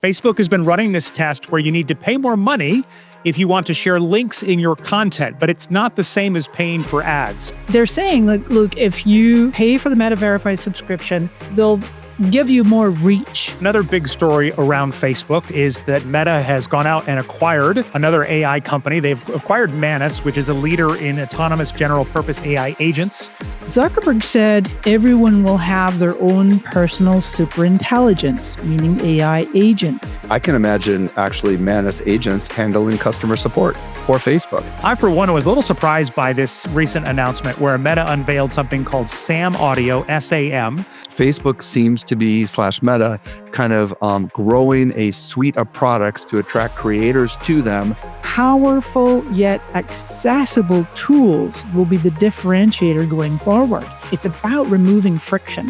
Facebook has been running this test where you need to pay more money if you want to share links in your content, but it's not the same as paying for ads. They're saying, look, if you pay for the Meta Verified subscription, they'll give you more reach. Another big story around Facebook is that Meta has gone out and acquired another AI company. They've acquired Manus, which is a leader in autonomous general purpose AI agents. Zuckerberg said everyone will have their own personal superintelligence, meaning AI agent. I can imagine actually Manus agents handling customer support for Facebook. I, for one, was a little surprised by this recent announcement where Meta unveiled something called SAM Audio, SAM. Facebook seems to be, /Meta, kind of growing a suite of products to attract creators to them. Powerful yet accessible tools will be the differentiator going forward. It's about removing friction.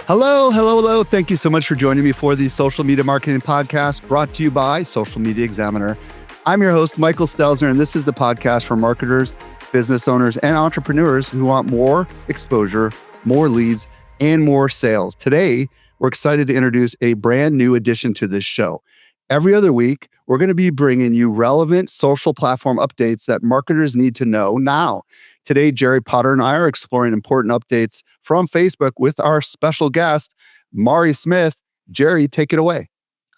Hello. Thank you so much for joining me for the Social Media Marketing Podcast brought to you by Social Media Examiner. I'm your host, Michael Stelzner, and this is the podcast for marketers, business owners, and entrepreneurs who want more exposure, more leads, and more sales. Today, we're excited to introduce a brand new addition to this show. Every other week, we're going to be bringing you relevant social platform updates that marketers need to know now. Today, Jerry Potter and I are exploring important updates from Facebook with our special guest, Mari Smith. Jerry, take it away.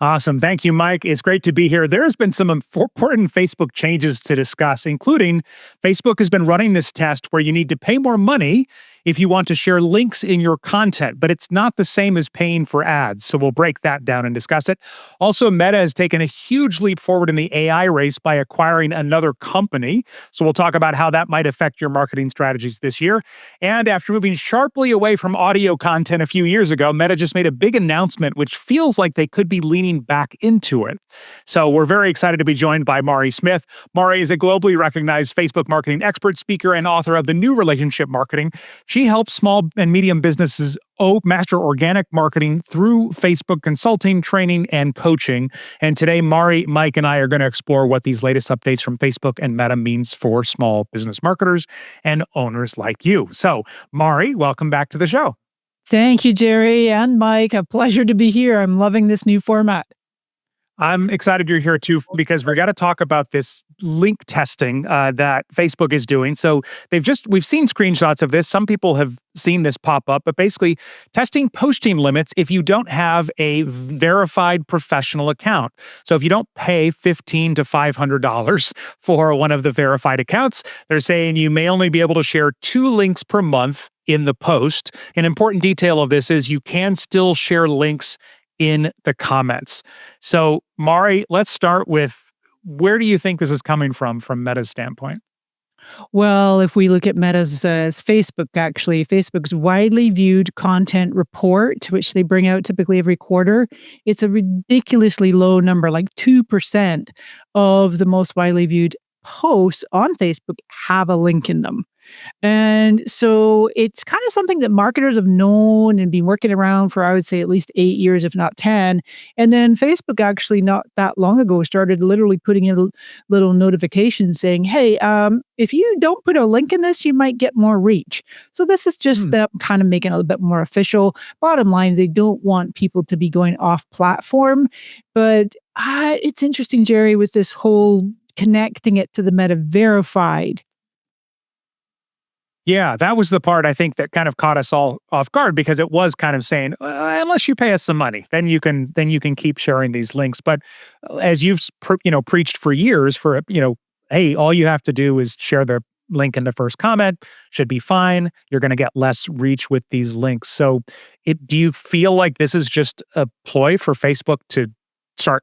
Awesome. Thank you, Mike. It's great to be here. There's been some important Facebook changes to discuss, including Facebook has been running this test where you need to pay more money if you want to share links in your content, but it's not the same as paying for ads. So we'll break that down and discuss it. Also, Meta has taken a huge leap forward in the AI race by acquiring another company. So we'll talk about how that might affect your marketing strategies this year. And after moving sharply away from audio content a few years ago, Meta just made a big announcement, which feels like they could be leaning back into it. So we're very excited to be joined by Mari Smith. Mari is a globally recognized Facebook marketing expert, speaker, and author of The New Relationship Marketing. She helps small and medium businesses master organic marketing through Facebook consulting, training, and coaching. And today, Mari, Mike, and I are going to explore what these latest updates from Facebook and Meta means for small business marketers and owners like you. So, Mari, welcome back to the show. Thank you, Jerry and Mike. A pleasure to be here. I'm loving this new format. I'm excited you're here too, because we're going to talk about this link testing that Facebook is doing. So we've seen screenshots of this. Some people have seen this pop up, but basically testing posting limits if you don't have a verified professional account. So if you don't pay $15 to $500 for one of the verified accounts, they're saying you may only be able to share 2 links per month in the post. An important detail of this is you can still share links in the comments. So, Mari, let's start with, where do you think this is coming from Meta's standpoint? Well, if we look at Meta's Facebook, actually, Facebook's widely viewed content report, which they bring out typically every quarter, it's a ridiculously low number, like 2% of the most widely viewed posts on Facebook have a link in them. And so it's kind of something that marketers have known and been working around for, I would say, at least 8 years, if not 10. And then Facebook actually not that long ago started literally putting in a little notification saying, hey, if you don't put a link in this, you might get more reach. So this is just them kind of making it a little bit more official. Bottom line, they don't want people to be going off platform. But it's interesting, Jerry, with this whole connecting it to the Meta Verified. Yeah, that was the part I think that kind of caught us all off guard, because it was kind of saying, unless you pay us some money, then you can keep sharing these links. But as you've preached for years, hey, all you have to do is share the link in the first comment, should be fine. You're going to get less reach with these links. So, do you feel like this is just a ploy for Facebook to start,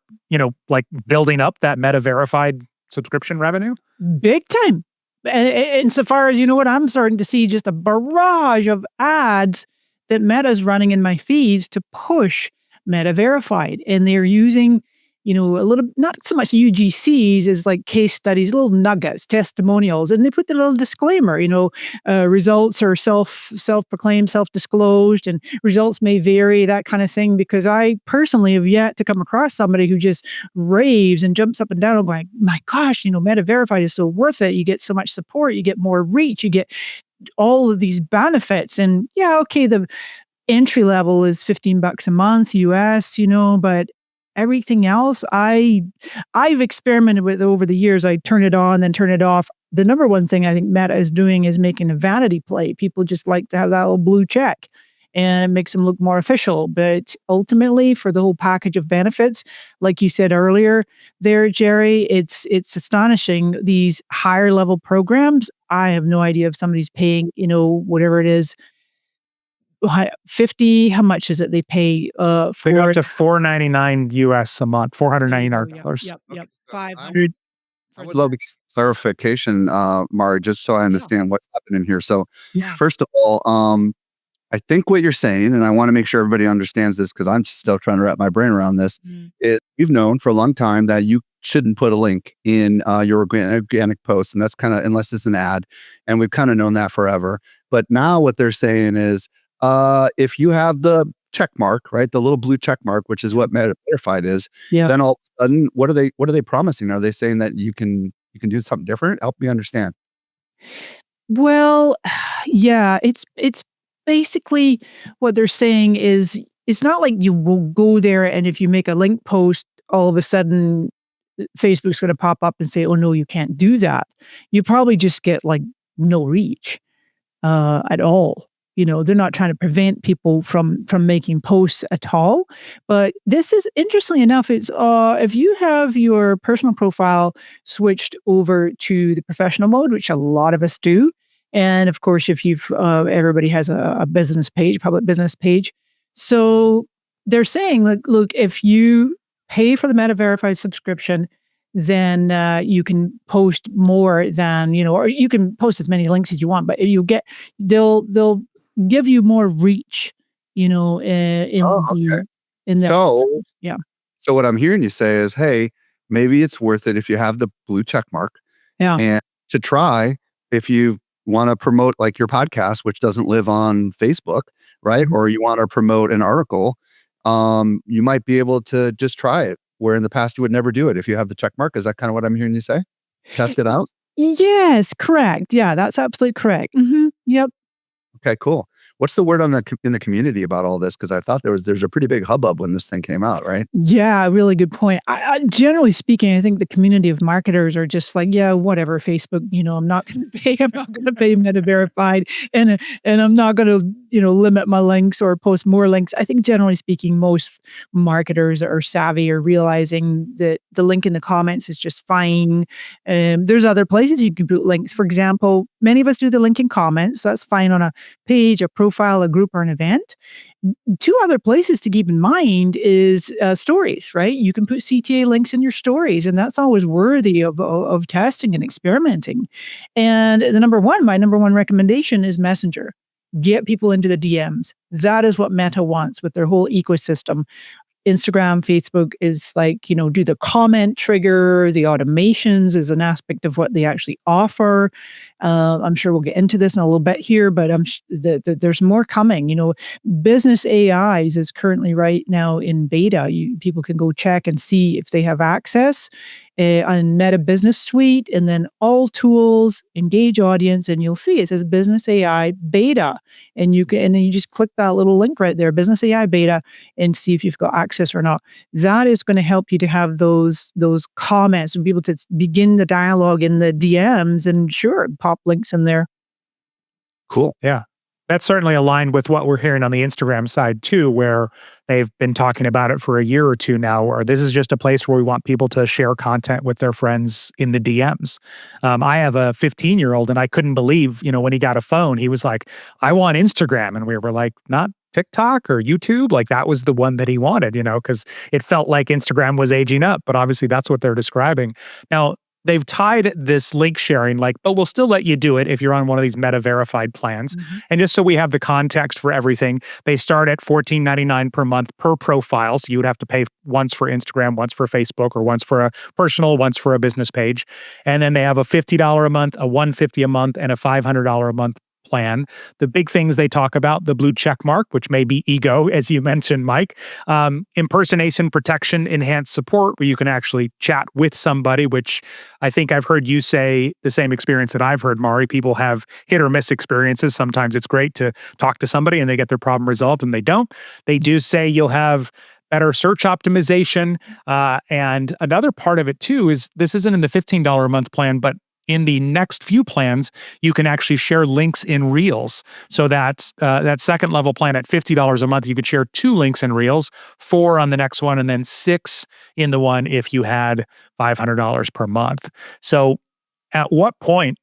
like building up that Meta Verified subscription revenue? Big time. Insofar as, I'm starting to see just a barrage of ads that Meta's running in my feeds to push Meta Verified. And they're using, a little, not so much UGCs as like case studies, little nuggets, testimonials. And they put the little disclaimer, results are self-proclaimed, self-disclosed, and results may vary, that kind of thing. Because I personally have yet to come across somebody who just raves and jumps up and down and going, my gosh, Meta Verified is so worth it. You get so much support, you get more reach, you get all of these benefits. And yeah, okay, entry level is $15 a month US, but everything else I've experimented with over the years. I turn it on, then turn it off. The number one thing I think Meta is doing is making a vanity play. People just like to have that little blue check and it makes them look more official. But ultimately, for the whole package of benefits, like you said earlier there, Jerry, it's astonishing. These higher level programs, I have no idea if somebody's paying, whatever it is, 50, how much is it they pay They go for up to $499 US a month, there you go. $499. Yep. So I 500 I for would love the a clarification, Mari, just so I yeah, understand what's happening here. So, yeah. first of all, I think what you're saying, and I want to make sure everybody understands this because I'm still trying to wrap my brain around this. Mm. You've known for a long time that you shouldn't put a link in your organic post, and that's kind of unless it's an ad, and we've kind of known that forever. But now what they're saying is, if you have the check mark, right, the little blue check mark, which is what verified is, Yeah. then all of a sudden, what are they promising? Are they saying that you can do something different? Help me understand. Well, yeah, it's basically what they're saying is it's not like you will go there and if you make a link post, all of a sudden Facebook's going to pop up and say, "Oh no, you can't do that." You probably just get like no reach at all. They're not trying to prevent people from making posts at all. But this is interestingly enough, it's if you have your personal profile switched over to the professional mode, which a lot of us do, and of course, if you've everybody has a business page, public business page. So they're saying, look, if you pay for the Meta Verified subscription, then you can post more than or you can post as many links as you want, but they'll give you more reach, Oh, in okay. their So, yeah, so what I'm hearing you say is, hey, maybe it's worth it if you have the blue check mark yeah. and to try if you want to promote like your podcast, which doesn't live on Facebook, right? Mhm. Or you want to promote an article, you might be able to just try it where in the past you would never do it if you have the check mark. Is that kind of what I'm hearing you say? Test it out. Yes, correct. Yeah, that's absolutely correct. Yep. Okay, cool. What's the word on in the community about all this? Because I thought there's a pretty big hubbub when this thing came out, right? Yeah, really good point. Generally speaking, I think the community of marketers are just like, yeah, whatever, Facebook. I'm not going to pay. I'm not going to pay Meta Verified, and I'm not going to limit my links or post more links. I think generally speaking, most marketers are savvy or realizing that the link in the comments is just fine. There's other places you can put links. For example, many of us do the link in comments. So that's fine on a page, a profile, a group, or an event. Two other places to keep in mind is stories, right? You can put CTA links in your stories, and that's always worthy of testing and experimenting. And my number one recommendation is Messenger. Get people into the DMs. That is what Meta wants with their whole ecosystem. Instagram, Facebook is like, do the comment trigger, the automations is an aspect of what they actually offer. I'm sure we'll get into this in a little bit here, but there's more coming. Business AIs is currently right now in beta. People can go check and see if they have access on Meta Business Suite, and then all tools, engage audience, and you'll see it says Business AI beta, and then you just click that little link right there, Business AI beta, and see if you've got access or not. That is going to help you to have those comments and be able to begin the dialogue in the DMs, and sure, pop links in there. Cool. Yeah. That's certainly aligned with what we're hearing on the Instagram side too, where they've been talking about it for a year or two now, where this is just a place where we want people to share content with their friends in the DMs. I have a 15-year-old and I couldn't believe, when he got a phone, he was like, I want Instagram. And we were like, not TikTok or YouTube. Like that was the one that he wanted, because it felt like Instagram was aging up, but obviously that's what they're describing. Now, they've tied this link sharing, like, but we'll still let you do it if you're on one of these Meta verified plans. Mhm. And just so we have the context for everything, they start at $14.99 per month per profile. So you would have to pay once for Instagram, once for Facebook, or once for a personal, once for a business page. And then they have a $50 a month, a $150 a month, and a $500 a month plan, the big things they talk about, the blue check mark, which may be ego, as you mentioned, Mike, impersonation protection, enhanced support, where you can actually chat with somebody, which I think I've heard you say the same experience that I've heard, Mari. People have hit or miss experiences. Sometimes it's great to talk to somebody and they get their problem resolved, and they don't. They do say you'll have better search optimization. And another part of it too is this isn't in the $15 a month plan, but in the next few plans, you can actually share links in Reels. So that second level plan at $50 a month, you could share 2 links in Reels, 4 on the next one, and then 6 in the one if you had $500 per month. So at what point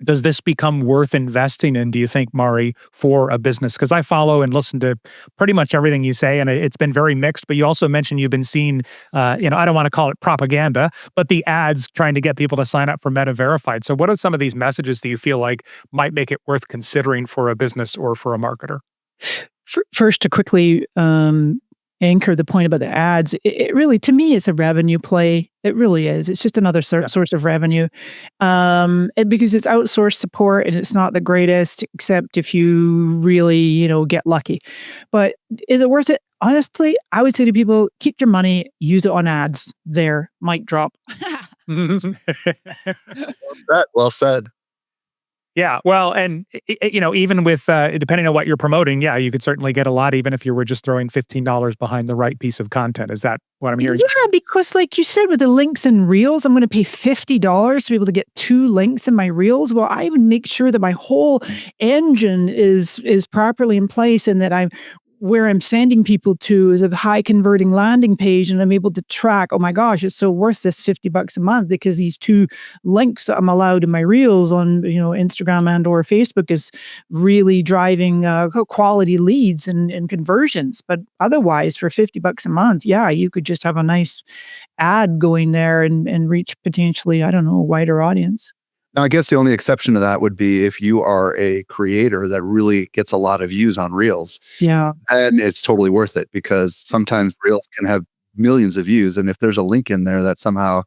does this become worth investing in, do you think, Mari, for a business? Because I follow and listen to pretty much everything you say, and it's been very mixed. But you also mentioned you've been seeing, I don't want to call it propaganda, but the ads trying to get people to sign up for Meta Verified. So what are some of these messages that you feel like might make it worth considering for a business or for a marketer? First, to quickly anchor the point about the ads, it really, to me, it's a revenue play. It really is. It's just another source of revenue, because it's outsourced support and it's not the greatest, except if you really, get lucky. But is it worth it? Honestly, I would say to people, keep your money, use it on ads. There, mic drop. Well said. Yeah, well, and even with depending on what you're promoting, yeah, you could certainly get a lot, even if you were just throwing $15 behind the right piece of content. Is that what I'm hearing? Yeah, because like you said, with the links and Reels, I'm going to pay $50 to be able to get 2 links in my Reels. Well, I would make sure that my whole engine is properly in place, and that where I'm sending people to is a high converting landing page, and I'm able to track, oh my gosh, it's so worth this $50 a month because these 2 links that I'm allowed in my Reels on, Instagram and or Facebook is really driving quality leads and conversions. But otherwise, for $50 a month, yeah, you could just have a nice ad going there and reach potentially, I don't know, a wider audience. Now, I guess the only exception to that would be if you are a creator that really gets a lot of views on Reels. Yeah. And it's totally worth it, because sometimes Reels can have millions of views. And if there's a link in there that somehow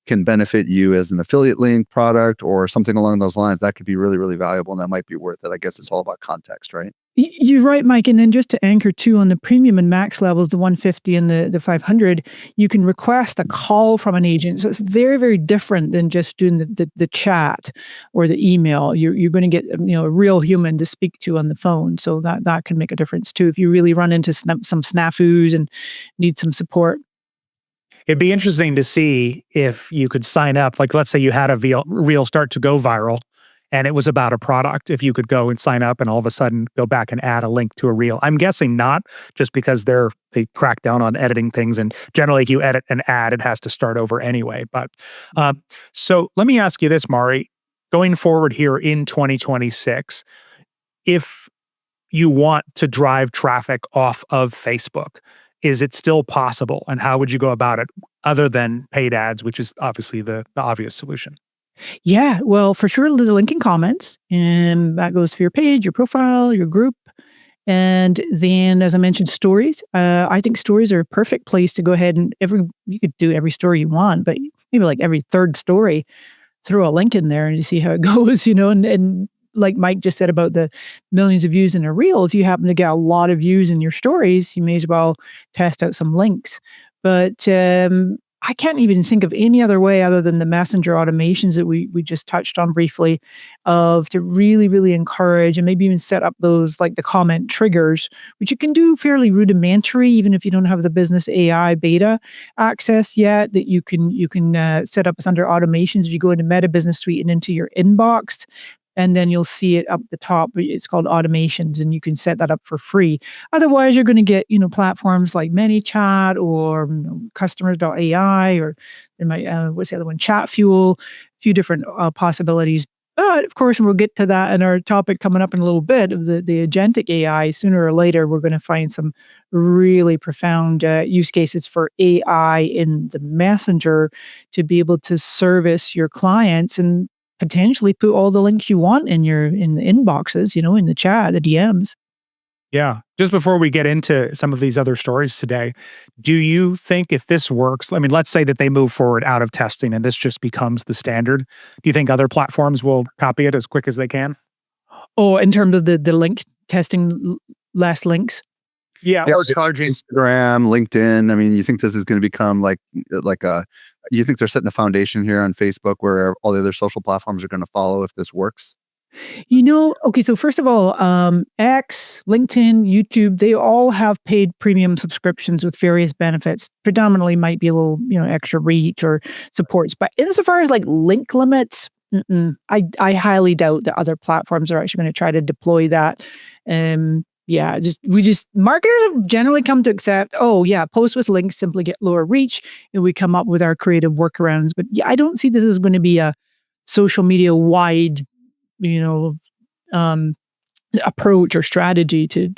can benefit you as an affiliate link, product, or something along those lines, that could be really, really valuable. And that might be worth it. I guess it's all about context, right? You're right, Mike. And then just to anchor too on the premium and max levels, the 150 and the 500, you can request a call from an agent. So it's very, very different than just doing the chat or the email. You're going to get a real human to speak to on the phone. So that can make a difference too if you really run into some snafus and need some support. It'd be interesting to see if you could sign up. Like, let's say you had a reel start to go viral and it was about a product. If you could go and sign up and all of a sudden go back and add a link to a reel. I'm guessing not, just because they crack down on editing things. And generally, if you edit an ad, it has to start over anyway. But so let me ask you this, Mari. Going forward here in 2026, if you want to drive traffic off of Facebook, is it still possible? And how would you go about it other than paid ads, which is obviously the obvious solution? Yeah, well, for sure, the link and comments, and that goes for your page, your profile, your group. And then, as I mentioned, stories. I think stories are a perfect place to go ahead and you could do every story you want, but maybe like every third story, throw a link in there and you see how it goes, and like Mike just said about the millions of views in a reel, if you happen to get a lot of views in your stories, you may as well test out some links. But I can't even think of any other way other than the messenger automations that we just touched on briefly, to really, really encourage and maybe even set up those, like the comment triggers, which you can do fairly rudimentary, even if you don't have the business AI beta access yet, that you can set up as under automations. If you go into Meta Business Suite and into your inbox, and then you'll see it up the top. It's called automations, and you can set that up for free. Otherwise, you're going to get, platforms like ManyChat or customers.ai, or there might, what's the other one? Chat Fuel, a few different possibilities. But of course, we'll get to that in our topic coming up in a little bit of the agentic AI. Sooner or later, we're going to find some really profound use cases for AI in the messenger to be able to service your clients and potentially put all the links you want in the inboxes, in the chat, the DMs. Yeah. Just before we get into some of these other stories today, do you think if this works, I mean, let's say that they move forward out of testing and this just becomes the standard, do you think other platforms will copy it as quick as they can? Oh, in terms of the link testing less links. Yeah, Yeah, or charging. Instagram, LinkedIn. I mean, you think this is going to become you think they're setting a foundation here on Facebook where all the other social platforms are going to follow if this works? Okay, so first of all, X, LinkedIn, YouTube, they all have paid premium subscriptions with various benefits. Predominantly might be a little, extra reach or supports. But insofar as like link limits, I highly doubt that other platforms are actually going to try to deploy that. Yeah, marketers have generally come to accept, oh yeah, posts with links simply get lower reach, and we come up with our creative workarounds. But yeah, I don't see this as going to be a social media wide, you know, um, approach or strategy to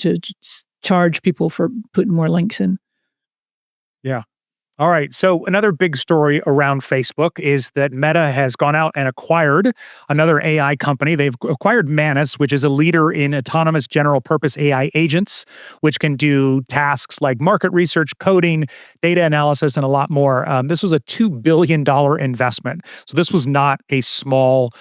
charge people for putting more links in. Yeah. All right. So another big story around Facebook is that Meta has gone out and acquired another AI company. They've acquired Manus, which is a leader in autonomous general purpose AI agents, which can do tasks like market research, coding, data analysis, and a lot more. This was a $2 billion investment. So this was not a small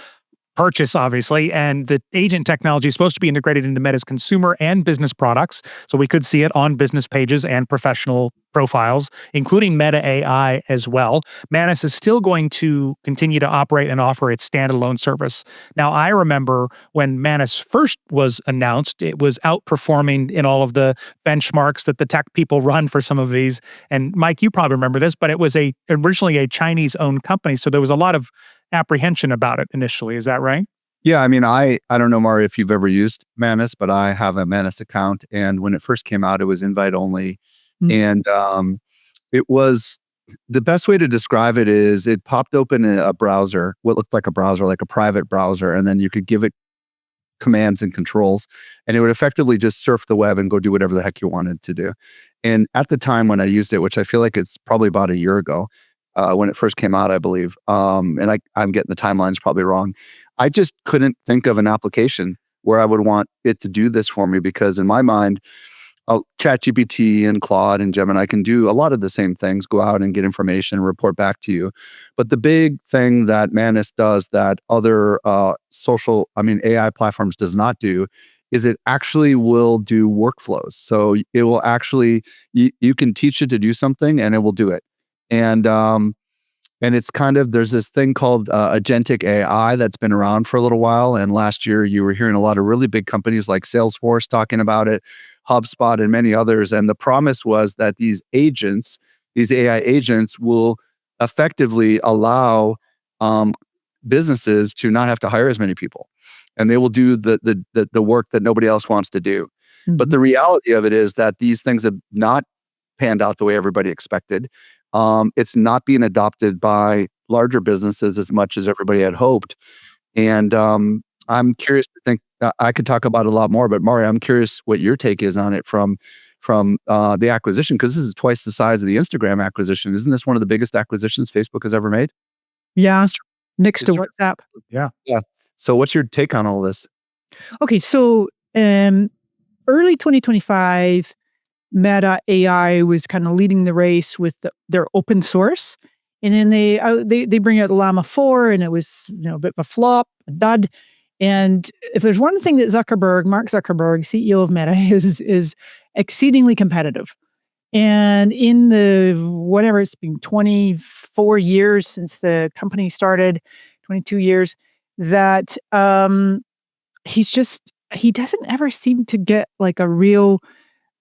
purchase, obviously. And the agent technology is supposed to be integrated into Meta's consumer and business products. So we could see it on business pages and professional profiles, including Meta AI as well. Manus is still going to continue to operate and offer its standalone service. Now, I remember when Manus first was announced, it was outperforming in all of the benchmarks that the tech people run for some of these. And Mike, you probably remember this, but it was originally a Chinese-owned company. So there was a lot of apprehension about it initially. Is that right? Yeah, I mean, I don't know, Mario, if you've ever used Manus, but I have a Manus account, and when it first came out, it was invite only, Mm. and it was the best way to describe it is it popped open a browser, what looked like a browser, like a private browser, and then you could give it commands and controls, and it would effectively just surf the web and go do whatever the heck you wanted to do. And at the time when I used it, which I feel like it's probably about a year ago, when it first came out, I believe, and I'm getting the timelines probably wrong. I just couldn't think of an application where I would want it to do this for me because in my mind, ChatGPT and Claude and Gemini can do a lot of the same things, go out and get information and report back to you. But the big thing that Manus does that other AI platforms does not do is it actually will do workflows. So it will actually, you can teach it to do something and it will do it. And it's there's this thing called agentic AI that's been around for a little while. And last year, you were hearing a lot of really big companies like Salesforce talking about it, HubSpot, and many others. And the promise was that these AI agents, will effectively allow businesses to not have to hire as many people, and they will do the work that nobody else wants to do. But the reality of it is that these things have not panned out the way everybody expected. It's not being adopted by larger businesses as much as everybody had hoped. And I'm curious to think, I could talk about it a lot more, but Mario, I'm curious what your take is on it from the acquisition, because this is twice the size of the Instagram acquisition. Isn't this one of the biggest acquisitions Facebook has ever made? Yeah, next to It's- WhatsApp. Yeah. Yeah. So what's your take on all this? Okay, so early 2025, Meta AI was kind of leading the race with their open source, and then they bring out Llama 4, and it was a bit of a flop, a dud. And if there's one thing that Mark Zuckerberg, CEO of Meta, is exceedingly competitive. And in the whatever it's been 24 years since the company started, 22 years, that he doesn't ever seem to get like a real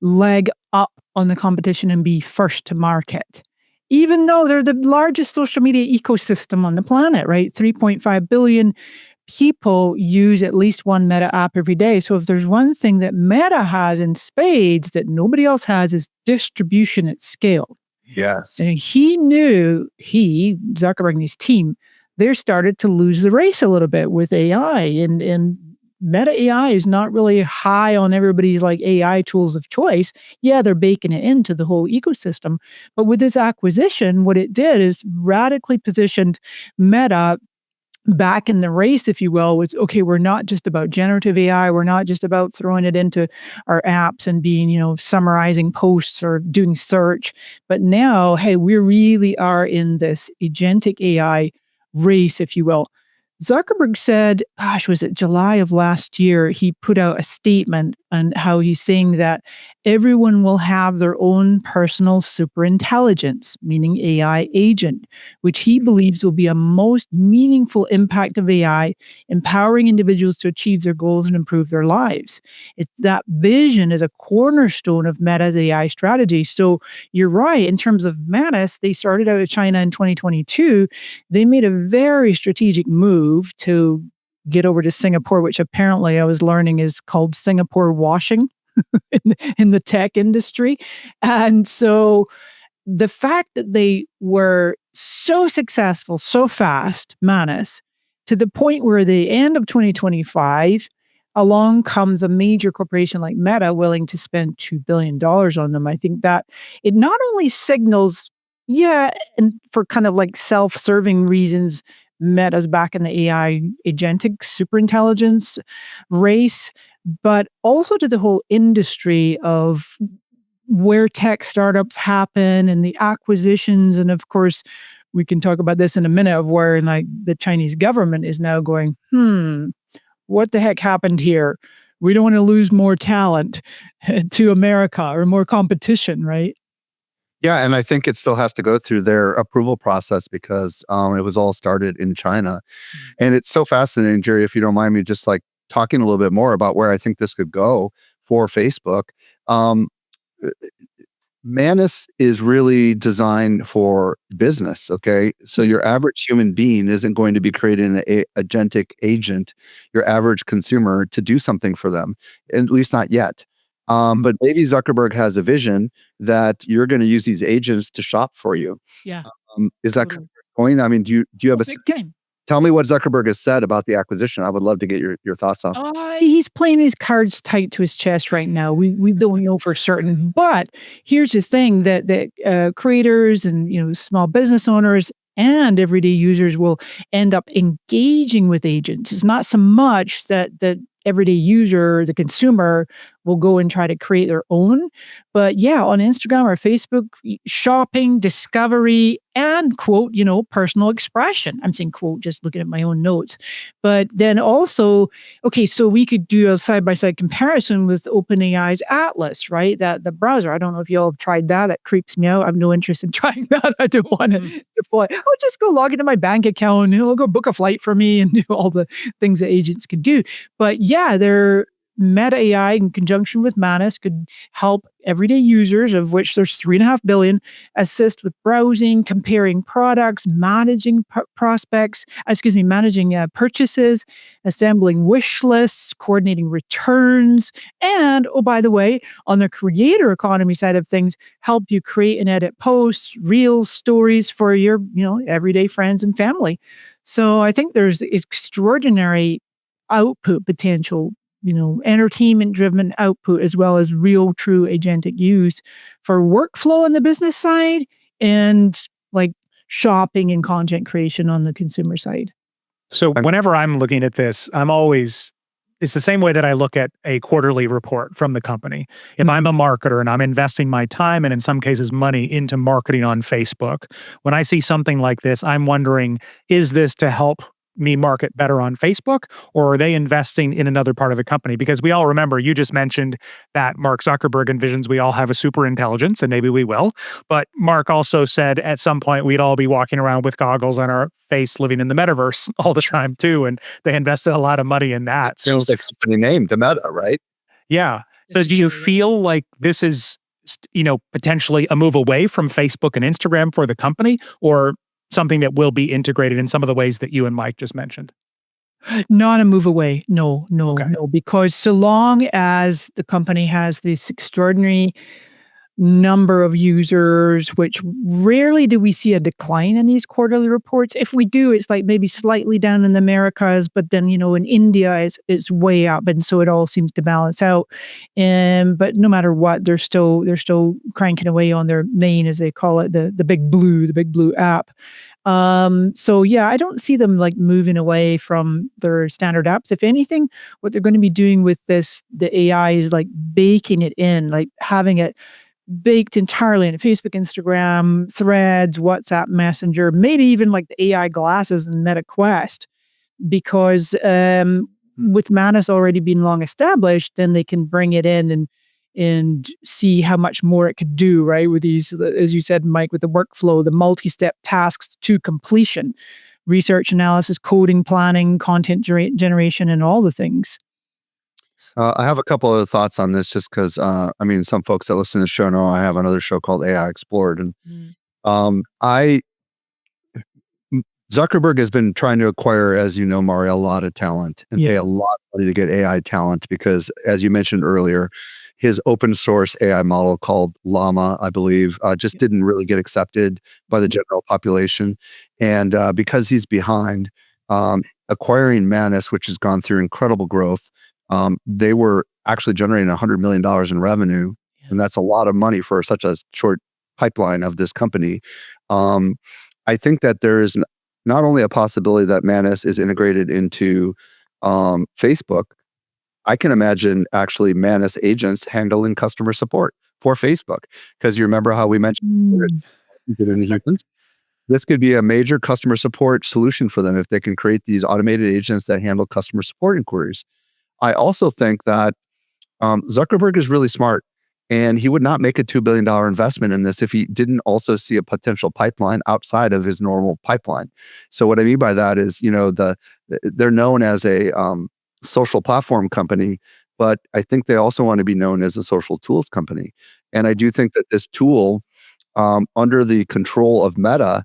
leg up on the competition and be first to market. Even though they're the largest social media ecosystem on the planet, right? 3.5 billion people use at least one Meta app every day. So if there's one thing that Meta has in spades that nobody else has, is distribution at scale. Yes. And Zuckerberg and his team, they started to lose the race a little bit with AI, and Meta AI is not really high on everybody's like AI tools of choice. Yeah, they're baking it into the whole ecosystem. But with this acquisition, what it did is radically positioned Meta back in the race, if you will. With, okay, we're not just about generative AI. We're not just about throwing it into our apps and being, summarizing posts or doing search. But now, hey, we really are in this agentic AI race, if you will. Zuckerberg said, gosh, was it July of last year? He put out a statement on how he's saying that everyone will have their own personal superintelligence, meaning AI agent, which he believes will be a most meaningful impact of AI, empowering individuals to achieve their goals and improve their lives. That vision is a cornerstone of Meta's AI strategy. So you're right. In terms of Manus, they started out of China in 2022. They made a very strategic move to get over to Singapore, which apparently I was learning is called Singapore washing in the tech industry. And so the fact that they were so successful so fast, Manus, to the point where the end of 2025, along comes a major corporation like Meta willing to spend $2 billion on them. I think that it not only signals, yeah, and for kind of like self-serving reasons, Meta's back in the AI agentic superintelligence race, but also to the whole industry of where tech startups happen and the acquisitions. And of course, we can talk about this in a minute of where like the Chinese government is now going, what the heck happened here? We don't want to lose more talent to America or more competition, right? Yeah, and I think it still has to go through their approval process because it was all started in China. And it's so fascinating, Jerry, if you don't mind me just like talking a little bit more about where I think this could go for Facebook. Um, Manus is really designed for business. Okay. So your average human being isn't going to be creating an agentic agent, your average consumer to do something for them, at least not yet. But maybe Zuckerberg has a vision that you're going to use these agents to shop for you. Yeah. Is that Totally. point? I mean, do you have a Big time. tell me what Zuckerberg has said about the acquisition? I would love to get your thoughts on. He's playing his cards tight to his chest right now. We don't know for certain, but here's the thing that creators and small business owners and everyday users will end up engaging with agents. It's not so much that the everyday user, the consumer, will go and try to create their own, but yeah, on Instagram or Facebook, shopping, discovery, and quote, personal expression. I'm saying quote, just looking at my own notes, but then also okay, so we could do a side-by-side comparison with OpenAI's Atlas, right? That the browser. I don't know if y'all have tried that. That creeps me out. I have no interest in trying that. I don't want to deploy. I'll just go log into my bank account. It'll go book a flight for me and do all the things that agents could do. But yeah, their Meta AI in conjunction with Manus could help everyday users, of which there's 3.5 billion, assist with browsing, comparing products, managing managing purchases, assembling wish lists, coordinating returns, and oh, by the way, on the creator economy side of things, help you create and edit posts, reels, stories for your everyday friends and family. So I think there's extraordinary output potential, entertainment driven output, as well as real true agentic use for workflow on the business side and like shopping and content creation on the consumer side. So whenever I'm looking at this, it's the same way that I look at a quarterly report from the company. If I'm a marketer and I'm investing my time and in some cases money into marketing on Facebook, when I see something like this, I'm wondering, is this to help me market better on Facebook, or are they investing in another part of the company? Because we all remember, you just mentioned that Mark Zuckerberg envisions we all have a super intelligence, and maybe we will. But Mark also said at some point we'd all be walking around with goggles on our face living in the metaverse all the time too. And they invested a lot of money in that. Sounds like a company name, the Meta, right? Yeah. So do you feel like this is, potentially a move away from Facebook and Instagram for the company, or something that will be integrated in some of the ways that you and Mike just mentioned? Not a move away. No, Okay. no, because so long as the company has this extraordinary number of users, which rarely do we see a decline in these quarterly reports. If we do, it's like maybe slightly down in the Americas, but then in India it's way up, and so it all seems to balance out. And but no matter what, they're still cranking away on their main, as they call it, the big blue app. So yeah, I don't see them like moving away from their standard apps. If anything, what they're going to be doing with the AI is like baking it in, like having it baked entirely into Facebook, Instagram, Threads, WhatsApp, Messenger, maybe even like the AI glasses and Meta Quest. because with Manus already being long established, then they can bring it in and see how much more it could do, right? With these, as you said, Mike, with the workflow, the multi-step tasks to completion, research analysis, coding, planning, content generation, and all the things. I have a couple of thoughts on this just because, I mean, some folks that listen to the show know I have another show called AI Explored. And Mm. I Zuckerberg has been trying to acquire, as you know, Mario, a lot of talent and pay Yeah. a lot of money to get AI talent because, as you mentioned earlier, his open source AI model called Llama, I believe, just didn't really get accepted by the general population. And because he's behind, acquiring Manus, which has gone through incredible growth, they were actually generating $100 million in revenue. Yeah. And that's a lot of money for such a short pipeline of this company. Um, I think that there is not only a possibility that Manus is integrated into Facebook. I can imagine actually Manus agents handling customer support for Facebook. Because you remember how we mentioned Mm. in the humans? This could be a major customer support solution for them if they can create these automated agents that handle customer support inquiries. I also think that Zuckerberg is really smart, and he would not make a $2 billion investment in this if he didn't also see a potential pipeline outside of his normal pipeline. So what I mean by that is, they're known as a social platform company, but I think they also want to be known as a social tools company. And I do think that this tool, under the control of Meta,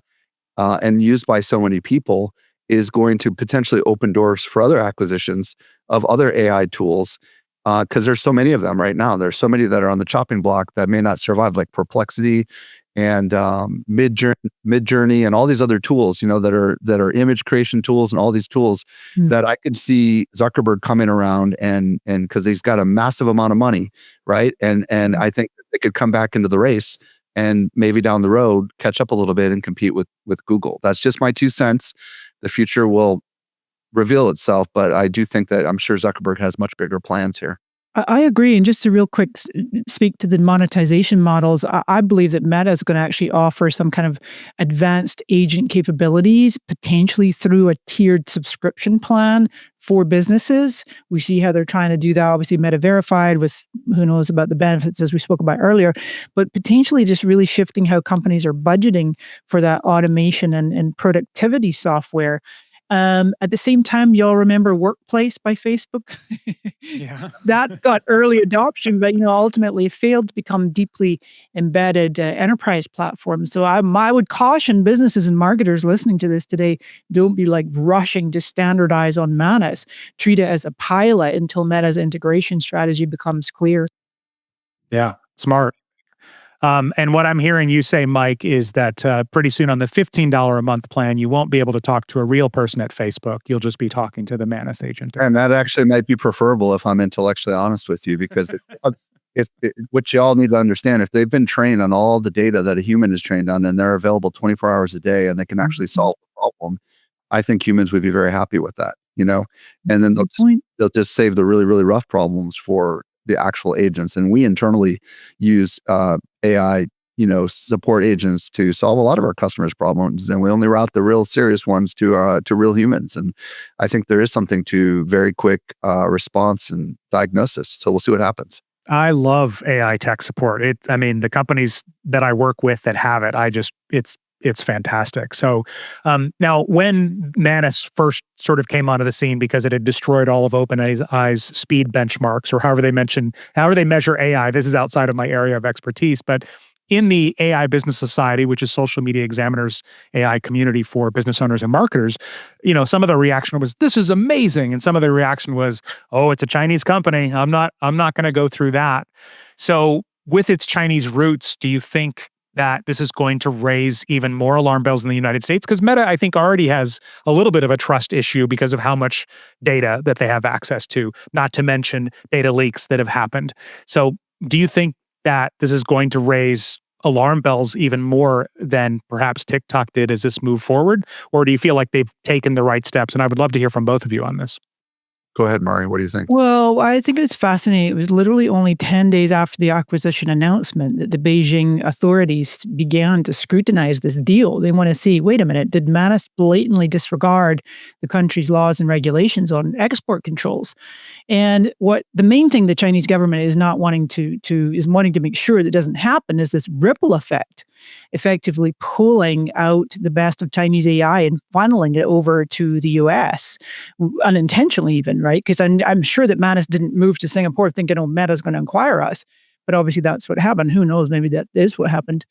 and used by so many people, is going to potentially open doors for other acquisitions of other AI tools, because there's so many of them right now. There's so many that are on the chopping block that may not survive, like Perplexity and Midjourney and all these other tools, that are image creation tools and all these tools Mm. that I could see Zuckerberg coming around and because he's got a massive amount of money, right? And I think they could come back into the race and maybe down the road catch up a little bit and compete with Google. That's just my 2 cents. The future will reveal itself, but I do think that I'm sure Zuckerberg has much bigger plans here. I agree. And just to real quick speak to the monetization models, I believe that Meta is going to actually offer some kind of advanced agent capabilities, potentially through a tiered subscription plan for businesses. We see how they're trying to do that. Obviously, Meta verified with who knows about the benefits as we spoke about earlier, but potentially just really shifting how companies are budgeting for that automation and productivity software. At the same time, y'all remember Workplace by Facebook? Yeah. That got early adoption, but ultimately failed to become deeply embedded enterprise platform. So I would caution businesses and marketers listening to this today: don't be like rushing to standardize on Manus. Treat it as a pilot until Meta's integration strategy becomes clear. Yeah. Smart. And what I'm hearing you say, Mike, is that pretty soon on the $15 a month plan, you won't be able to talk to a real person at Facebook. You'll just be talking to the Manus agent. And that actually might be preferable if I'm intellectually honest with you, because what you all need to understand, if they've been trained on all the data that a human is trained on and they're available 24 hours a day and they can actually solve the problem, I think humans would be very happy with that, and then Good point. they'll just save the really, really rough problems for the actual agents. And we internally use AI, support agents to solve a lot of our customers' problems, and we only route the real serious ones to real humans. And I think there is something to very quick response and diagnosis. So we'll see what happens. I love AI tech support. I mean, the companies that I work with that have it, it's fantastic. So now, when Manus first sort of came onto the scene because it had destroyed all of OpenAI's speed benchmarks, or however they measure AI, this is outside of my area of expertise, but in the AI Business Society, which is Social Media Examiner's AI community for business owners and marketers, some of the reaction was, "This is amazing," and some of the reaction was, "Oh, it's a Chinese company. I'm not going to go through that." So, with its Chinese roots, do you think that this is going to raise even more alarm bells in the United States? Because Meta, I think, already has a little bit of a trust issue because of how much data that they have access to, not to mention data leaks that have happened. So, do you think that this is going to raise alarm bells even more than perhaps TikTok did as this move forward? Or do you feel like they've taken the right steps? And I would love to hear from both of you on this. Go ahead, Mari. What do you think? Well, I think it's fascinating. It was literally only 10 days after the acquisition announcement that the Beijing authorities began to scrutinize this deal. They want to see, wait a minute, did Manus blatantly disregard the country's laws and regulations on export controls? And what the main thing the Chinese government is not wanting is wanting to make sure that doesn't happen is this ripple effect, effectively pulling out the best of Chinese AI and funneling it over to the US, unintentionally even, right? Because I'm sure that Manus didn't move to Singapore thinking, oh, Meta's going to acquire us. But obviously that's what happened. Who knows? Maybe that is what happened.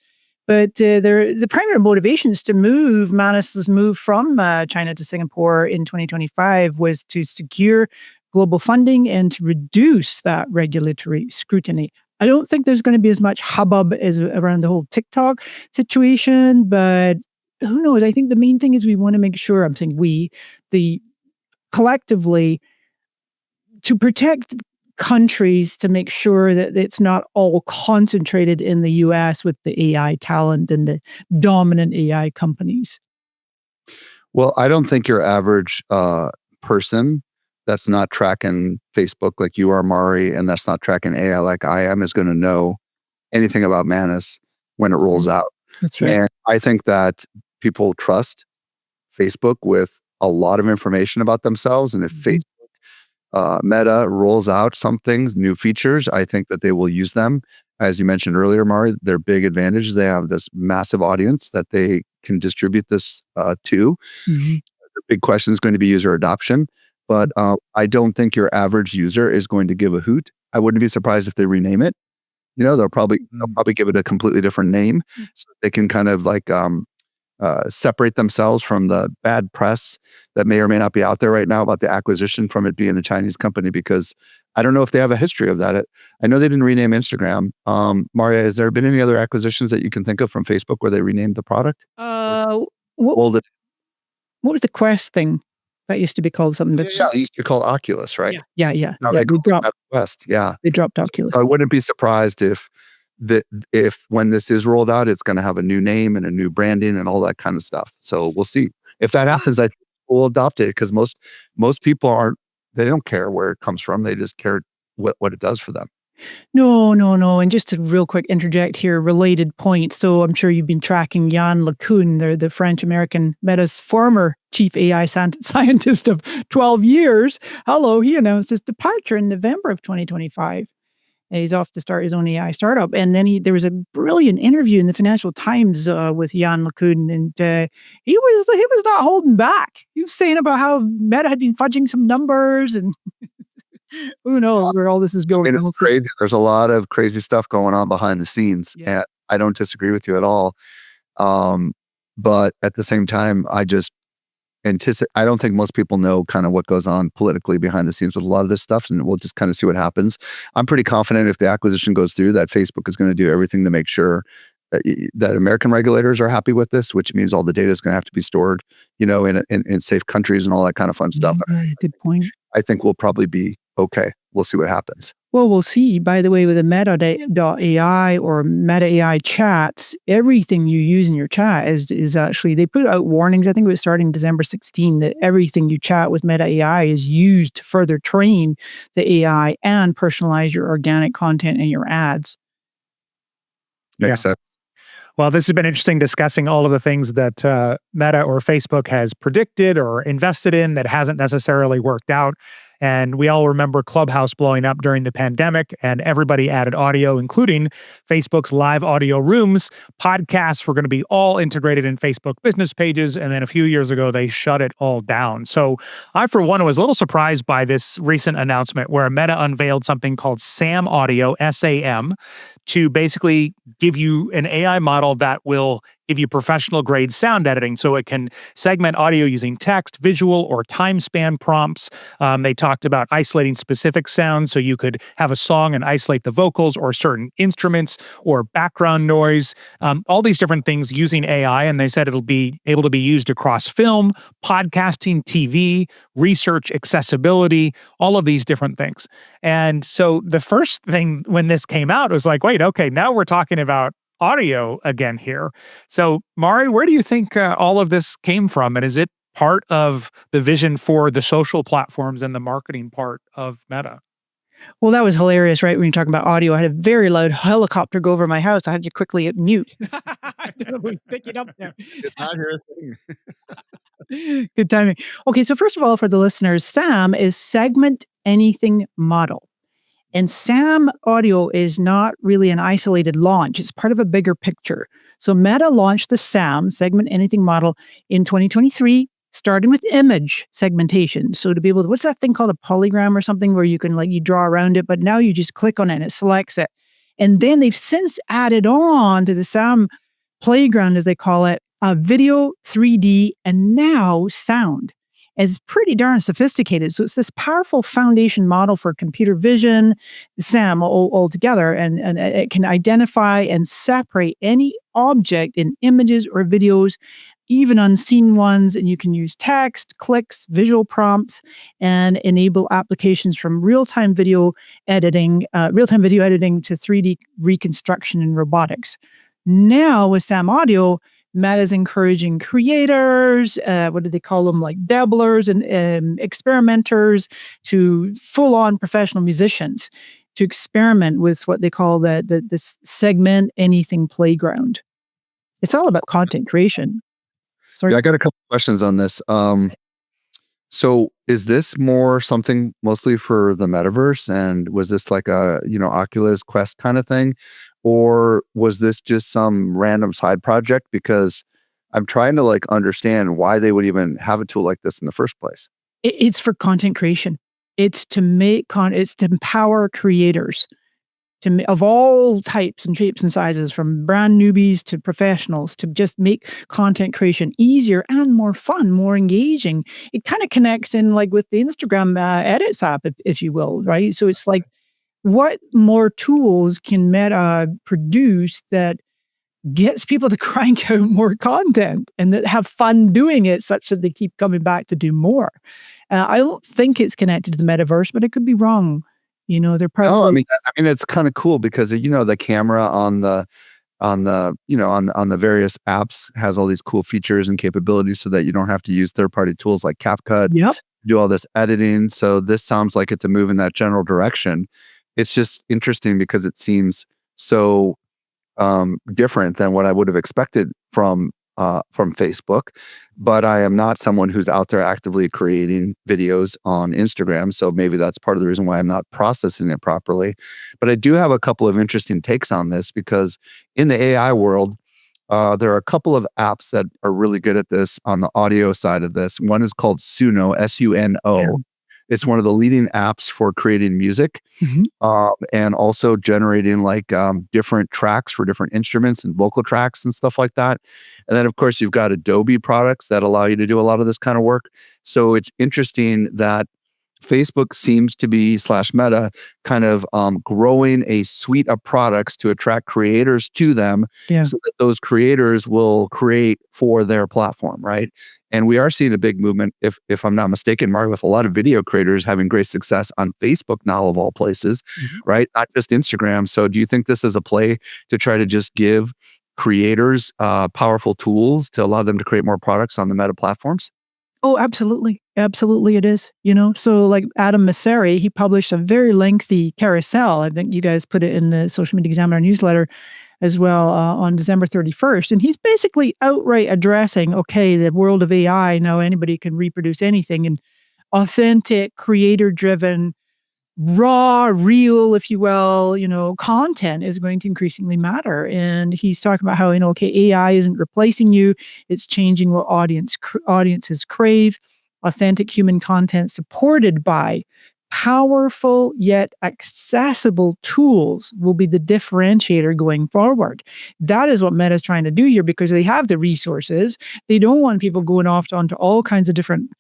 But the primary motivations to move Manus's move from China to Singapore in 2025 was to secure global funding and to reduce that regulatory scrutiny. I don't think there's going to be as much hubbub as around the whole TikTok situation, but who knows? I think the main thing is we want to make sure, I'm saying we, the collectively, to protect countries, to make sure that it's not all concentrated in the US with the AI talent and the dominant AI companies. Well, I don't think your average person that's not tracking Facebook like you are, Mari, and that's not tracking AI like I am, is going to know anything about Manus when it rolls out. That's right. And I think that people trust Facebook with a lot of information about themselves. And if Facebook Meta rolls out some things, new features, I think that they will use them. As you mentioned earlier, Mari, their big advantage is they have this massive audience that they can distribute this to. Mhm. The big question is going to be user adoption. But I don't think your average user is going to give a hoot. I wouldn't be surprised if they rename it. They'll probably give it a completely different name, so they can kind of like separate themselves from the bad press that may or may not be out there right now about the acquisition from it being a Chinese company, because I don't know if they have a history of that. I know they didn't rename Instagram. Maria, has there been any other acquisitions that you can think of from Facebook where they renamed the product? What was, Well, what was the Quest thing? That used to be called something different. it used to be called Oculus, right? Yeah. Now They they call it dropped, Meta Quest. Yeah. they dropped Oculus. So I wouldn't be surprised if when this is rolled out, it's going to have a new name and a new branding and all that kind of stuff. So we'll see. If that happens, I think we'll adopt it, because most people they don't care where it comes from. They just care what it does for them. No. And just to real quick interject here, related point. So I'm sure you've been tracking Yann LeCun, the French-American Meta's former chief AI scientist of 12 years. Hello, he announced his departure in November of 2025. And he's off to start his own AI startup. And then there was a brilliant interview in the Financial Times with Yann LeCun, and he was not holding back. He was saying about how Meta had been fudging some numbers, and who knows where all this is going. It's crazy. There's a lot of crazy stuff going on behind the scenes. Yeah. And I don't disagree with you at all. But at the same time, I don't think most people know kind of what goes on politically behind the scenes with a lot of this stuff, and we'll just kind of see what happens. I'm pretty confident if the acquisition goes through that Facebook is going to do everything to make sure that American regulators are happy with this, which means all the data is going to have to be stored, in safe countries and all that kind of fun stuff. Good point. I think we'll probably be okay. We'll see what happens. Well, we'll see. By the way, with a Meta.ai or Meta AI chats, everything you use in your chat is actually, they put out warnings, I think it was starting December 16, that everything you chat with Meta AI is used to further train the AI and personalize your organic content and your ads. Makes sense. Well, this has been interesting discussing all of the things that Meta or Facebook has predicted or invested in that hasn't necessarily worked out. And we all remember Clubhouse blowing up during the pandemic, and everybody added audio, including Facebook's live audio rooms. Podcasts were going to be all integrated in Facebook business pages. And then a few years ago, they shut it all down. So I, for one, was a little surprised by this recent announcement where Meta unveiled something called SAM Audio, SAM, to basically give you an AI model that will give you professional grade sound editing. So it can segment audio using text, visual, or time span prompts. They talked about isolating specific sounds, so you could have a song and isolate the vocals or certain instruments or background noise, all these different things using AI. And they said it'll be able to be used across film, podcasting, TV, research, accessibility, all of these different things. And so the first thing when this came out was like, wait, okay, now we're talking about audio again here. So, Mari, where do you think all of this came from? And is it part of the vision for the social platforms and the marketing part of Meta. Well, that was hilarious, right? When you're talking about audio, I had a very loud helicopter go over my house. I had to quickly hit mute. I don't know if we pick it up there. Did not hear a thing. Good timing. Okay, so first of all, for the listeners, SAM is Segment Anything Model. And SAM Audio is not really an isolated launch. It's part of a bigger picture. So Meta launched the SAM, Segment Anything Model, in 2023, starting with image segmentation. So to be able to, what's that thing called, a polygram or something, where you can you draw around it, but now you just click on it and it selects it. And then they've since added on to the SAM playground, as they call it, video, 3D, and now sound. Is pretty darn sophisticated. So it's this powerful foundation model for computer vision, SAM all together, and it can identify and separate any object in images or videos, even unseen ones. And you can use text, clicks, visual prompts, and enable applications from real-time video editing to 3D reconstruction and robotics. Now with SAM Audio, Meta's encouraging creators, what do they call them, like dabblers and experimenters, to full-on professional musicians to experiment with what they call the Segment Anything Playground. It's all about content creation. Sorry. Yeah, I got a couple questions on this. So is this more something mostly for the metaverse? And was this like a, Oculus Quest kind of thing? Or was this just some random side project? Because I'm trying to understand why they would even have a tool like this in the first place. It's for content creation. It's to make it's to empower creators of all types and shapes and sizes, from brand newbies to professionals, to just make content creation easier and more fun, more engaging. It kind of connects in with the Instagram edits app, if you will, right? So it's what more tools can Meta produce that gets people to crank out more content and that have fun doing it, such that they keep coming back to do more? I don't think it's connected to the metaverse, but it could be wrong. They're probably. Oh, I mean, it's kind of cool because the camera on the on the various apps has all these cool features and capabilities, so that you don't have to use third-party tools like CapCut. Yep. Do all this editing. So this sounds like it's a move in that general direction. It's just interesting because it seems so different than what I would have expected from Facebook. But I am not someone who's out there actively creating videos on Instagram, so maybe that's part of the reason why I'm not processing it properly. But I do have a couple of interesting takes on this, because in the AI world, there are a couple of apps that are really good at this on the audio side of this. One is called Suno, S-U-N-O. Yeah. It's one of the leading apps for creating music, and also generating different tracks for different instruments and vocal tracks and stuff like that. And then, of course, you've got Adobe products that allow you to do a lot of this kind of work. So it's interesting that Facebook seems to be /Meta kind of growing a suite of products to attract creators to them, so that those creators will create for their platform, right? And we are seeing a big movement, if I'm not mistaken, Mark, with a lot of video creators having great success on Facebook now, of all places, right? Not just Instagram. So do you think this is a play to try to just give creators powerful tools to allow them to create more products on the Meta platforms? Oh, absolutely. Absolutely it is. So Adam Mosseri, he published a very lengthy carousel. I think you guys put it in the Social Media Examiner newsletter as well, on December 31st. And he's basically outright addressing, okay, the world of AI, now anybody can reproduce anything, and authentic, creator-driven, raw, real, if you will, content is going to increasingly matter. And he's talking about how, okay, AI isn't replacing you. It's changing what audiences crave. Authentic human content supported by powerful yet accessible tools will be the differentiator going forward. That is what Meta is trying to do here, because they have the resources. They don't want people going off onto all kinds of different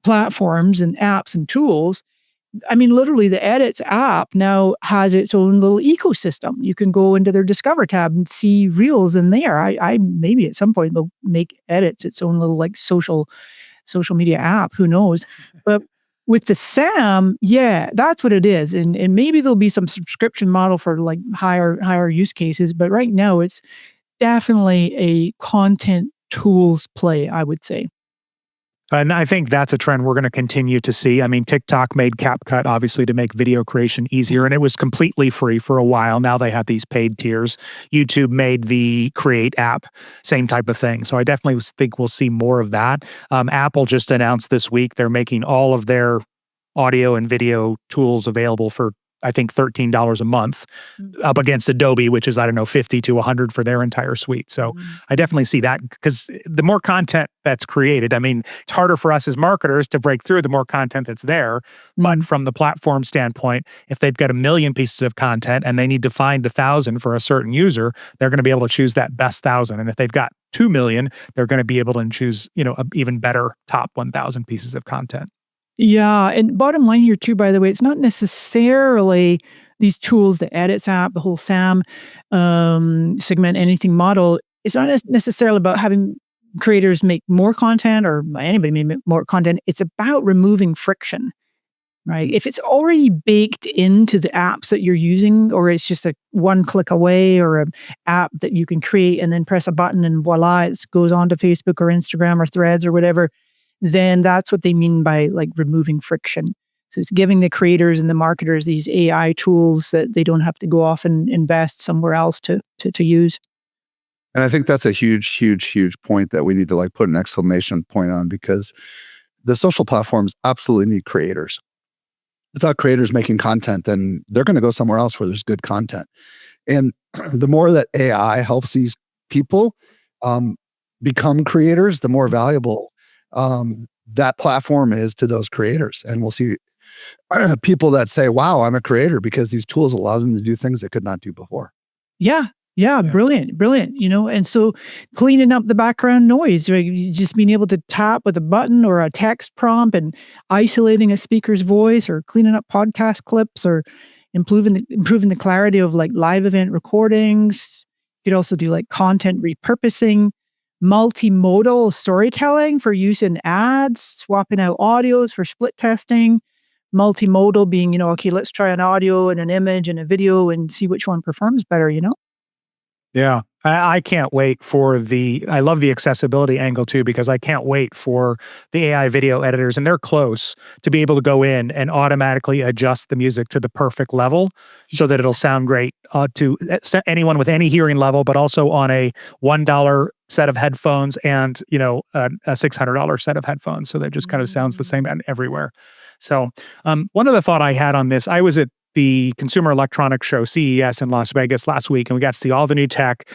platforms and apps and tools. I mean, literally, the Edits app now has its own little ecosystem. You can go into their Discover tab and see reels in there. I maybe at some point they'll make Edits its own little social media app. Who knows? But with the SAM, yeah, that's what it is. And maybe there'll be some subscription model for higher use cases. But right now, it's definitely a content tools play, I would say. And I think that's a trend we're going to continue to see. I mean, TikTok made CapCut obviously to make video creation easier, and it was completely free for a while. Now they have these paid tiers. YouTube made the Create app, same type of thing. So I definitely think we'll see more of that. Apple just announced this week they're making all of their audio and video tools available for I think $13 a month up against Adobe, which is, I don't know, 50 to 100 for their entire suite. So I definitely see that because the more content that's created, I mean, it's harder for us as marketers to break through the more content that's there. But from the platform standpoint, if they've got 1,000,000 pieces of content and they need to find 1,000 for a certain user, they're going to be able to choose that best 1,000. And if they've got 2,000,000, they're going to be able to choose, a even better top 1,000 pieces of content. Yeah, and bottom line here too, by the way, it's not necessarily these tools, the Edits app, the whole SAM, segment anything model. It's not necessarily about having creators make more content or anybody make more content. It's about removing friction, right? If it's already baked into the apps that you're using, or it's just a one click away or an app that you can create and then press a button and voila, it goes on to Facebook or Instagram or Threads or whatever, then that's what they mean by like removing friction. So it's giving the creators and the marketers these AI tools that they don't have to go off and invest somewhere else to use. And I think that's a huge, huge, huge point that we need to like put an exclamation point on, because the social platforms absolutely need creators. Without creators making content, then they're going to go somewhere else where there's good content. And the more that AI helps these people become creators, the more valuable that platform is to those creators. And we'll see people that say, wow, I'm a creator because these tools allow them to do things they could not do before. Yeah, brilliant. And so cleaning up the background noise, right? Just being able to tap with a button or a text prompt and isolating a speaker's voice, or cleaning up podcast clips, or improving the clarity of like live event recordings. You could also do like content repurposing, multimodal storytelling for use in ads, swapping out audios for split testing. Multimodal being, okay, let's try an audio and an image and a video and see which one performs better, Yeah. I can't wait for I love the accessibility angle too, because I can't wait for the AI video editors, and they're close, to be able to go in and automatically adjust the music to the perfect level so that it'll sound great to anyone with any hearing level, but also on a $1 set of headphones and, a $600 set of headphones. So that just kind of sounds the same everywhere. So one other thought I had on this, I was at the Consumer Electronics Show, CES, in Las Vegas last week, and we got to see all the new tech.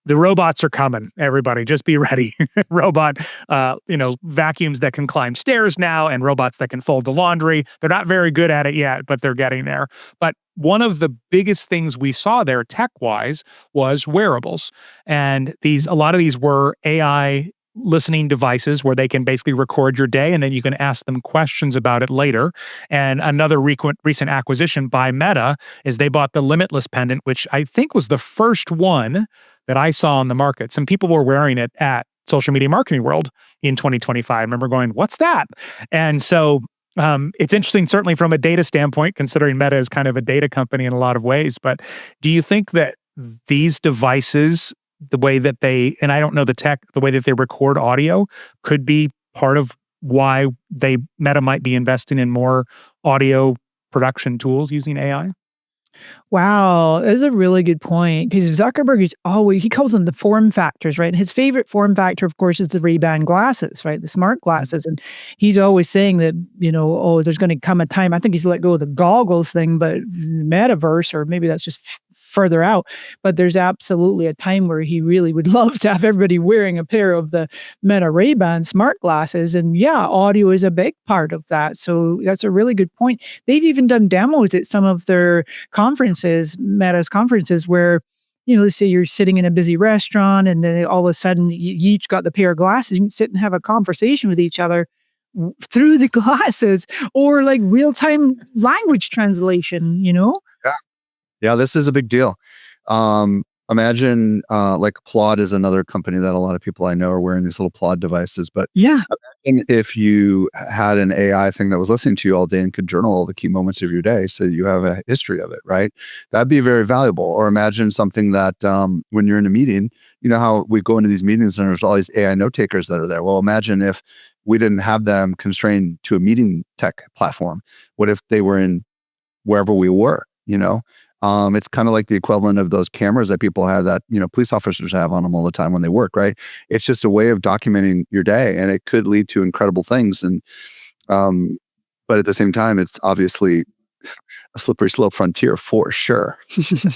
The robots are coming, everybody. Just be ready. Robot, vacuums that can climb stairs now, and robots that can fold the laundry. They're not very good at it yet, but they're getting there. But one of the biggest things we saw there tech-wise was wearables. And a lot of these were AI listening devices where they can basically record your day and then you can ask them questions about it later. And another recent acquisition by Meta is they bought the Limitless pendant, which I think was the first one that I saw on the market. Some people were wearing it at Social Media Marketing World in 2025. I remember going, what's that? And so it's interesting, certainly from a data standpoint, considering Meta is kind of a data company in a lot of ways. But do you think that these devices, the way that and I don't know the tech, the way that they record audio, could be part of why Meta might be investing in more audio production tools using AI? Wow, that's a really good point, because Zuckerberg he calls them the form factors, right? And his favorite form factor, of course, is the Ray-Ban glasses, right? The smart glasses. And he's always saying that, there's going to come a time, I think he's let go of the goggles thing, but metaverse, or maybe that's just further out, but there's absolutely a time where he really would love to have everybody wearing a pair of the Meta Ray-Ban smart glasses. And yeah, audio is a big part of that. So that's a really good point. They've even done demos at some of their conferences, Meta's conferences, where, let's say you're sitting in a busy restaurant and then all of a sudden you each got the pair of glasses. You can sit and have a conversation with each other through the glasses, or like real-time language translation, Yeah, this is a big deal. Imagine like Plod is another company that a lot of people I know are wearing these little Plod devices. But yeah, imagine if you had an AI thing that was listening to you all day and could journal all the key moments of your day so you have a history of it, right? That'd be very valuable. Or imagine something that when you're in a meeting, you know how we go into these meetings and there's all these AI note takers that are there. Well, imagine if we didn't have them constrained to a meeting tech platform? What if they were in wherever we were, It's kind of like the equivalent of those cameras that people have that, police officers have on them all the time when they work, right? It's just a way of documenting your day, and it could lead to incredible things. And, but at the same time, it's obviously a slippery slope frontier for sure.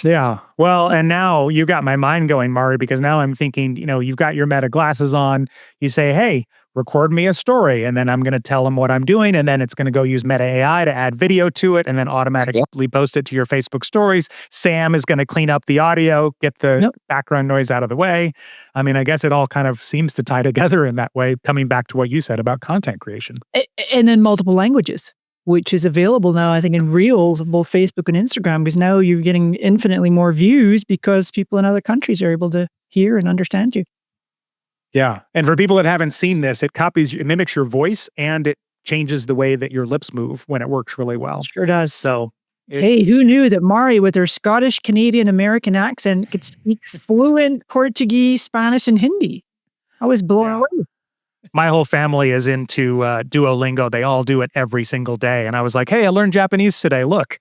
Yeah. Well, and now you got my mind going, Mari, because now I'm thinking, you've got your Meta glasses on. You say, hey, record me a story. And then I'm going to tell them what I'm doing. And then it's going to go use Meta AI to add video to it and then automatically post it to your Facebook stories. Sam is going to clean up the audio, get the background noise out of the way. I mean, I guess it all kind of seems to tie together in that way, coming back to what you said about content creation. And then multiple languages, which is available now, I think, in Reels of both Facebook and Instagram, because now you're getting infinitely more views because people in other countries are able to hear and understand you. Yeah. And for people that haven't seen this, it mimics your voice, and it changes the way that your lips move when it works really well. Sure does. So, hey, who knew that Mari, with her Scottish, Canadian, American accent, could speak fluent Portuguese, Spanish, and Hindi? I was blown away. My whole family is into Duolingo. They all do it every single day. And I was like, hey, I learned Japanese today. Look.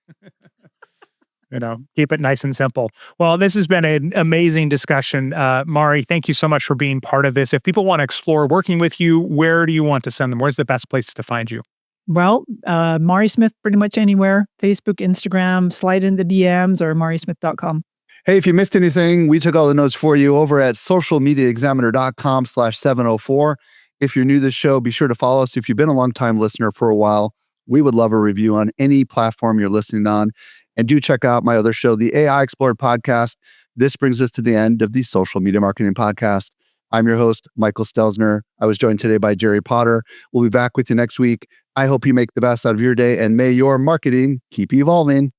Keep it nice and simple. Well, this has been an amazing discussion. Mari, thank you so much for being part of this. If people want to explore working with you, where do you want to send them? Where's the best place to find you? Well, Mari Smith, pretty much anywhere. Facebook, Instagram, slide in the DMs, or marismith.com. Hey, if you missed anything, we took all the notes for you over at socialmediaexaminer.com/704. If you're new to the show, be sure to follow us. If you've been a long-time listener for a while, we would love a review on any platform you're listening on. And do check out my other show, the AI Explored Podcast. This brings us to the end of the Social Media Marketing Podcast. I'm your host, Michael Stelzner. I was joined today by Jerry Potter. We'll be back with you next week. I hope you make the best out of your day, and may your marketing keep evolving.